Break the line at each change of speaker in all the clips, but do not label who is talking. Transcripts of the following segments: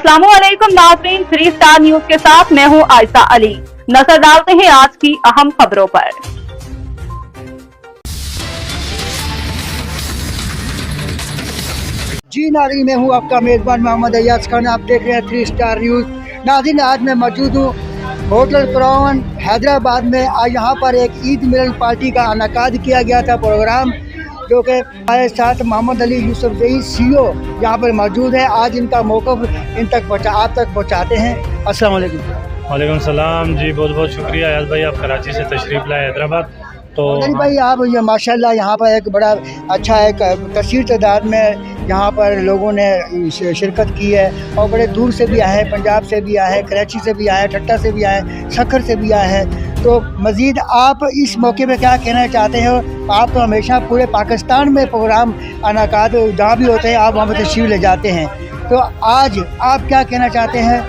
अस्सलामुअलैकुम नाज़रीन, 3 star news के साथ मैं हूं आयशा अली। नजर डालते हैं आज की अहम खबरों पर।
जी नाज़रीन, मैं हूं आपका मेज़बान मोहम्मद अय्याज खान। आप देख रहे हैं 3 स्टार न्यूज़। नाज़रीन, आज मैं मौजूद हूं होटल क्राउन हैदराबाद में। आज यहाँ पर एक ईद मिलन पार्टी का इनेकाद किया गया था प्रोग्राम, जो कि हमारे साथ मोहम्मद अली यूसुफजई CEO यहाँ पर मौजूद है। आज इनका मौक़िफ़ आप तक पहुँचाते हैं। अस्सलाम वालेकुम।
वालेकुम सलाम जी, बहुत बहुत शुक्रिया अयाज भाई, आप कराची से तशरीफ़ लाए हैदराबाद। तो
भाई, आप ये माशाल्लाह यहाँ पर एक बड़ा अच्छा एक कसीर तादाद में यहाँ पर लोगों ने शिरकत की है और बड़े दूर से भी आए हैं, पंजाब से भी आए हैं, कराची से भी आए हैं, ठट्टा से भी आए हैं, सखर से भी आए हैं। तो मज़ीद आप इस मौके पे क्या कहना चाहते हैं? आप तो हमेशा पूरे पाकिस्तान में प्रोग्राम इनेकाद जहाँ भी होते हैं आप वहाँ पर तशरीफ़ ले जाते हैं, तो आज आप क्या कहना चाहते हैं?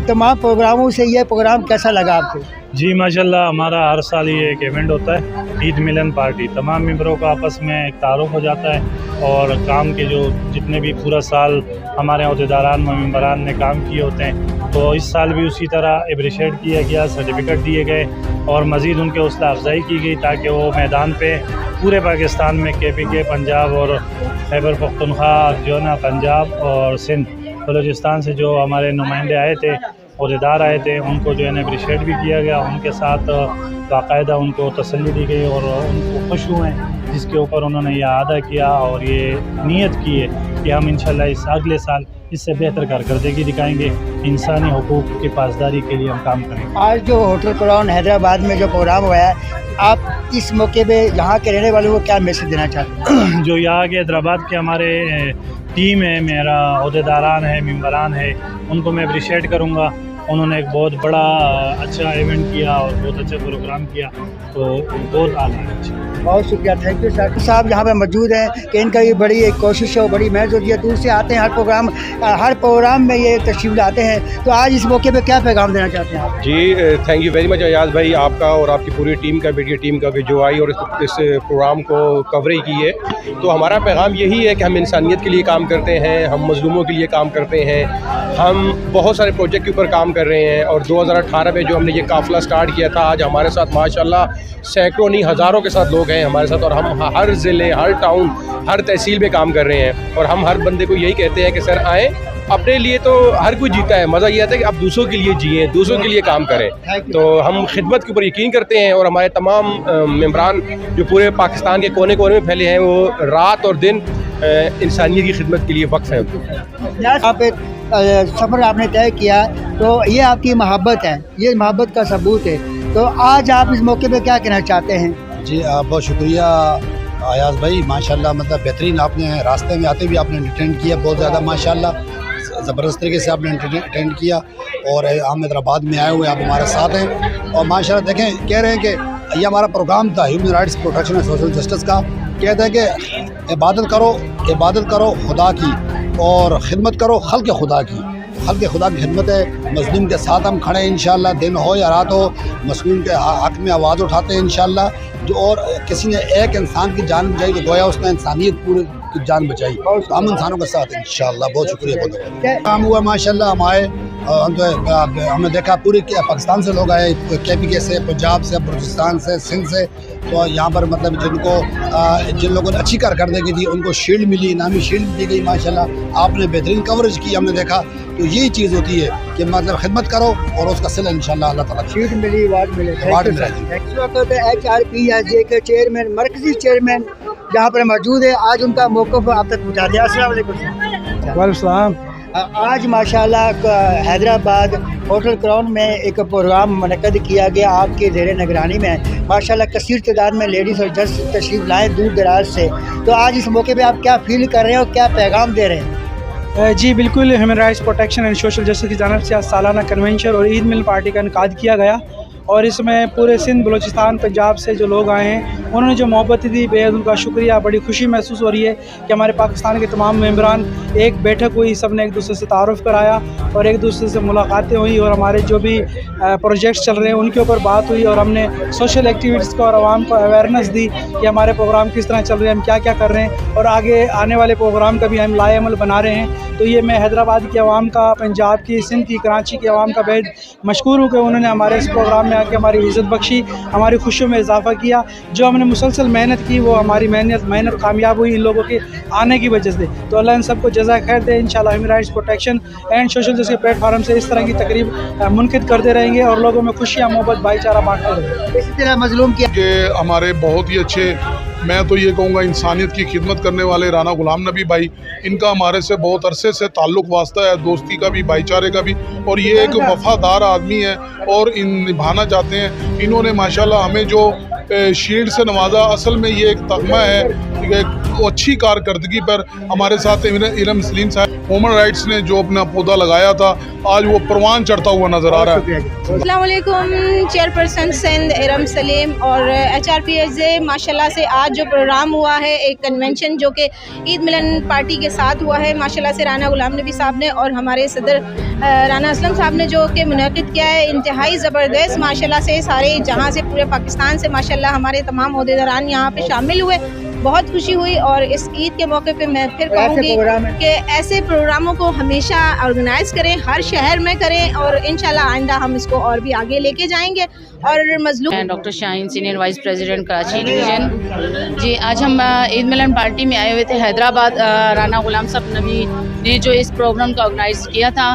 तमाम प्रोग्रामों से ये प्रोग्राम कैसा लगा आपको?
जी माशाल्लाह, हमारा हर साल ये एक इवेंट होता है, ईद मिलन पार्टी। तमाम मेंबरों का आपस में एक तारुफ हो जाता है और काम के जो जितने भी पूरा साल हमारे अहदेदारान मेंबरान ने काम किए होते हैं, तो इस साल भी उसी तरह एप्रिशिएट किया गया, सर्टिफिकेट दिए गए और मज़ीद उनके हौसला अफजाई की गई ताकि वो मैदान पे पूरे पाकिस्तान में KPK पंजाब और खैबर पख्तूनख्वा जो है ना, पंजाब और सिंध बलूचिस्तान से जो हमारे नुमाइंदे आए थे, अहदेदार आए थे, उनको जो है ना अप्रिशिएट भी किया गया। उनके साथ बाकायदा उनको तसल्ली दी गई और उनको खुश हुए, जिसके ऊपर उन्होंने यह अदा किया और ये नीयत की है कि हम इंशाल्लाह इस अगले साल इससे बेहतर कारकर्दगी दिखाएंगे, इंसानी हुकूक की पासदारी के लिए हम काम करेंगे।
आज जो होटल क्राउन हैदराबाद में जो प्रोग्राम हुआ है, आप इस मौके पे यहाँ के रहने वालों को क्या मैसेज देना चाहते हैं?
जो यहाँ के हैदराबाद के हमारे टीम है, मेरा अहदेदारान है, मेंबरान है, उनको मैं अप्रिशिएट करूँगा। उन्होंने एक बहुत बड़ा अच्छा इवेंट किया और बहुत अच्छा प्रोग्राम किया, तो बहुत आला है।
बहुत शुक्रिया, थैंक यू सर। साहब यहाँ पे मौजूद हैं कि इनका ये बड़ी एक कोशिश है, बड़ी मेहनत होती है, दूर से आते हैं हर प्रोग्राम में ये तशरीफ़ लाते हैं। तो आज इस मौके पे क्या पैगाम देना चाहते हैं आप?
जी thank you very much Ayaz भाई, आपका और आपकी पूरी टीम का, मीडिया टीम का भी जो आई और इस प्रोग्राम को कवरेज की है। तो हमारा पैगाम यही है कि हम इंसानियत के लिए काम करते हैं, हम मज़लूमों के लिए काम करते हैं, हम बहुत सारे प्रोजेक्ट के ऊपर काम कर रहे हैं। और 2018 में जो हमने ये काफ़िला स्टार्ट किया था, आज हमारे साथ माशाल्लाह सैकड़ों नहीं हज़ारों के साथ लोग हैं हमारे साथ, और हम हर ज़िले, हर टाउन, हर तहसील में काम कर रहे हैं। और हम हर बंदे को यही कहते हैं कि सर आएँ, अपने लिए तो हर कोई जीता है, मज़ा ये आता है कि आप दूसरों के लिए जिएँ, दूसरों के लिए काम करें। तो हम खिदमत के ऊपर यकीन करते हैं और हमारे तमाम मेंबरान जो पूरे पाकिस्तान के कोने कोने में फैले हैं, वो रात और दिन इंसानियत की खिदमत के लिए वक्फ है।
यहाँ पे सफ़र आपने तय किया, तो ये आपकी मोहब्बत है, ये मोहब्बत का सबूत है। तो आज आप इस मौके पे क्या कहना चाहते हैं?
जी बहुत शुक्रिया अयाज भाई, माशाल्लाह मतलब बेहतरीन, आपने रास्ते में आते भी आपने अटेंड किया, बहुत ज़्यादा माशाल्लाह ज़बरदस्त तरीके से आपने अटेंड किया और हम हैदराबाद में आए हुए आप हमारे साथ हैं। और माशाल्लाह देखें, कह रहे हैं कि ये हमारा प्रोग्राम था human rights protection and social justice का। कहते हैं कि इबादत करो खुदा की और ख़िदमत करो खल्क़ खुदा की। खल्क़ खुदा की खिदमत है, मज़लूम के साथ हम खड़े हैं इंशाअल्लाह, दिन हो या रात हो, मज़लूम के हक़ में आवाज़ उठाते हैं इंशाअल्लाह। जो और किसी ने एक इंसान की जान बचाई तो गोया उसने इंसानियत पूरी की जान बचाई, तो हम इंसानों के साथ इंशाअल्लाह। बहुत शुक्रिया, बहुत काम हुआ माशाअल्लाह। हम आए, हमने देखा पूरे पाकिस्तान से लोग आए, KPK से, पंजाब से, बलूचिस्तान से, सिंध से। तो यहाँ पर मतलब जिन लोगों ने अच्छी कारकर्दगी दी उनको शील्ड मिली, इनामी शील्ड दी गई माशाल्लाह। आपने बेहतरीन कवरेज की, हमने देखा। तो यही चीज़ होती है कि मतलब खिदमत करो और उसका सिला इंशाल्लाह अल्लाह ताला
शील्ड मिली, अवार्ड मिले। इस वक्त HRPJ के चेयरमैन, मरकजी चेयरमैन जहाँ पर मौजूद है, आज उनका मौक़िफ़ आप तक पहुँचा दिया। अस्सलाम वालेकुम।
वालेकुम।
आज माशाल्लाह हैदराबाद होटल क्राउन में एक प्रोग्राम मुनक़्क़द किया गया आपके ज़ेर निगरानी में। माशाल्लाह कसीर तादाद में लेडीज़ और जेंट्स तशरीफ़ लाए दूर दराज से। तो आज इस मौके पे आप क्या फील कर रहे हैं और क्या पैगाम दे रहे हैं?
जी बिल्कुल, human rights protection and social justice की जानिब से आज सालाना कन्वेंशन और ईद मिलन पार्टी का इनेकाद किया गया और इसमें पूरे सिंध, बलूचिस्तान, पंजाब से जो लोग आए हैं उन्होंने जो मोहब्बत दी, बेहद उनका शुक्रिया। बड़ी खुशी महसूस हो रही है कि हमारे पाकिस्तान के तमाम मेंबरान, एक बैठक हुई, सब ने एक दूसरे से तारुफ़ कराया और एक दूसरे से मुलाकातें हुई और हमारे जो भी प्रोजेक्ट्स चल रहे हैं उनके ऊपर बात हुई और हमने सोशल एक्टिविटीज़ को और आवाम को अवेयरनेस दी कि हमारे प्रोग्राम किस तरह चल रहे हैं, हम क्या क्या कर रहे हैं और आगे आने वाले प्रोग्राम का भी हम लाएअमल बना रहे हैं। तो ये मैं हैदराबाद की आवाम का, पंजाब की, सिंध की, कराची की आवाम का बेहद मशकूर हूँ कि उन्होंने हमारे इस प्रोग्राम में आके हमारी इज़्ज़त बख्शी, हमारी खुशियों में इजाफ़ा किया। जो हमने मुसलसल मेहनत की वो हमारी मेहनत कामयाब हुई इन लोगों के आने की वजह से। तो अल्लाह इन सबको जज़ा खैर दे। इंशाल्लाह human rights protection and social justice platform से इस तरह की तकरीब मुनक़िद करते रहेंगे और लोगों में खुशियाँ, मोहब्बत, भाईचारा बांटते रहेंगे।
इसी तरह मजलूम की
कि हमारे बहुत ही अच्छे, मैं तो ये कहूँगा इंसानियत की खिदमत करने वाले राना गुलाम नबी भाई, इनका हमारे से बहुत अरसे से ताल्लुक़ वास्ता है, दोस्ती का भी, भाईचारे का भी, और ये एक वफ़ादार आदमी है और इन निभाना चाहते हैं। इन्होंने माशाल्लाह हमें जो शील्ड से नवाजा, असल में ये एक तगमा है, एक अच्छी कारकर्दगी पर हमारे साथ इरम सलीम साहब ह्यूमन राइट्स ने जो अपना पौधा लगाया था, आज वो परवान चढ़ता हुआ नज़र आ रहा है।
अस्सलाम वालेकुम, चेयरपर्सन सिंध इरम सलीम और HRPSA माशाल्लाह से आज जो प्रोग्राम हुआ है, एक कन्वेंशन जो कि ईद मिलन पार्टी के साथ हुआ है, माशाल्लाह से राना गुलाम नबी साहब ने और हमारे सदर राना असलम साहब ने जो कि मुनक़िद किया है, इंतहाई ज़बरदस्त। माशाल्लाह से सारे जहां से, पूरे पाकिस्तान से माशाल्लाह हमारे तमाम ओहदेदारान यहाँ पे शामिल हुए, बहुत खुशी हुई। और इस ईद के मौके पे मैं फिर कहूँगी कि ऐसे प्रोग्रामों को हमेशा ऑर्गेनाइज़ करें, हर शहर में करें और इंशाल्लाह आइंदा हम इसको और भी आगे लेके जाएंगे। और मजलूम
doctor Shaheen, senior vice president Karachi division ji, आज हम ईद मिलन पार्टी में आए हुए थे हैदराबाद। राना गुलाम साहब नबी ने जो इस प्रोग्राम का ऑर्गेनाइज़ किया था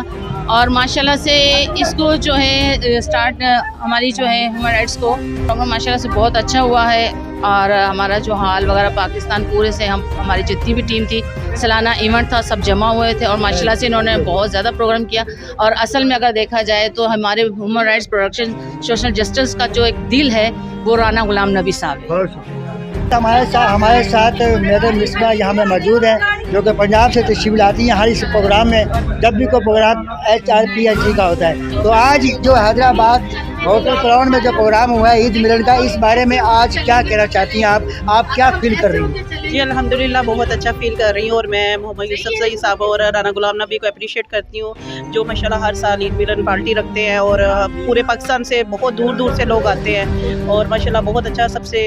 और माशाल्लाह से इसको जो है स्टार्ट हमारी जो है ह्यूमन राइट्स को प्रोग्राम माशाल्लाह से बहुत अच्छा हुआ है। और हमारा जो हाल वगैरह पाकिस्तान पूरे से हमारी जितनी भी टीम थी, सालाना इवेंट था, सब जमा हुए थे और माशाल्लाह से इन्होंने बहुत ज़्यादा प्रोग्राम किया। और असल में अगर देखा जाए तो हमारे human rights protection, social justice का जो एक दिल है वो राना गुलाम नबी साहब है।
हमारे साथ मैडम मिसबा यहाँ में मौजूद है, जो कि पंजाब से तशरीफ लाती हैं हर इस प्रोग्राम में। जब भी कोई प्रोग्राम HRPSA का होता है, तो आज जो हैदराबाद होटल क्राउन में जो प्रोग्राम हुआ है ईद मिलन का, इस बारे में आज क्या कहना चाहती हैं आप क्या फील कर रही हैं?
जी अल्हम्दुलिल्लाह बहुत अच्छा फील कर रही हूँ और मैं मोहम्मद यूसुफ सईद साहब और राना गुलाम नबी को अप्रिशिएट करती हूँ, जो माशाल्लाह हर साल ईद मिलन पार्टी रखते हैं और पूरे पाकिस्तान से बहुत दूर दूर से लोग आते हैं और माशाल्लाह बहुत अच्छा सबसे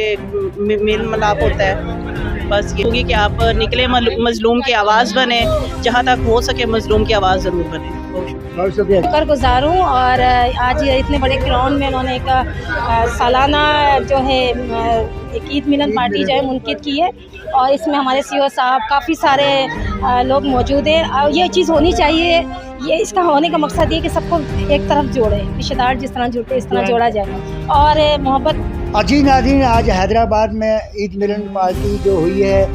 मेल मिलाप होता है। बस ये होगी कि आप निकले मजलूम की आवाज़ बने, जहाँ तक हो सके मजलूम की आवाज़ ज़रूर बने।
शुक्र गुज़ार हूँ और आज ये इतने बड़े ग्राउंड में उन्होंने एक सालाना जो है एक ईद मिलन पार्टी जो है मुनक़िद की है और इसमें हमारे CEO साहब, काफ़ी सारे लोग मौजूद हैं। और ये चीज़ होनी चाहिए, ये इसका होने का मकसद ये कि सबको एक तरफ जोड़े, रिश्तेदार जिस तरह जुड़ते इस तरह जोड़ा जाए और मोहब्बत।
अजी नाज़रीन, आज हैदराबाद में ईद मिलन पार्टी जो हुई है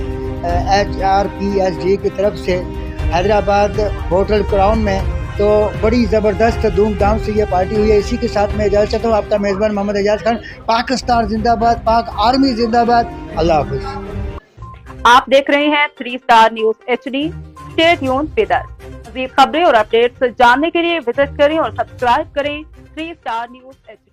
HRPSA की तरफ से हैदराबाद होटल क्राउन में, तो बड़ी ज़बरदस्त धूमधाम से ये पार्टी हुई है। इसी के साथ मैं इजाज़त चाहता हूँ, आपका मेज़बान मोहम्मद एजाज खान। पाकिस्तान जिंदाबाद, पाक आर्मी जिंदाबाद। अल्लाह हाफ़िज़।
आप देख रहे हैं 3 star news HD। Stay tuned with us. मज़ीद खबरें और अपडेट्स जानने के लिए विजिट करें और सब्सक्राइब करें 3 स्टार न्यूज़ HD।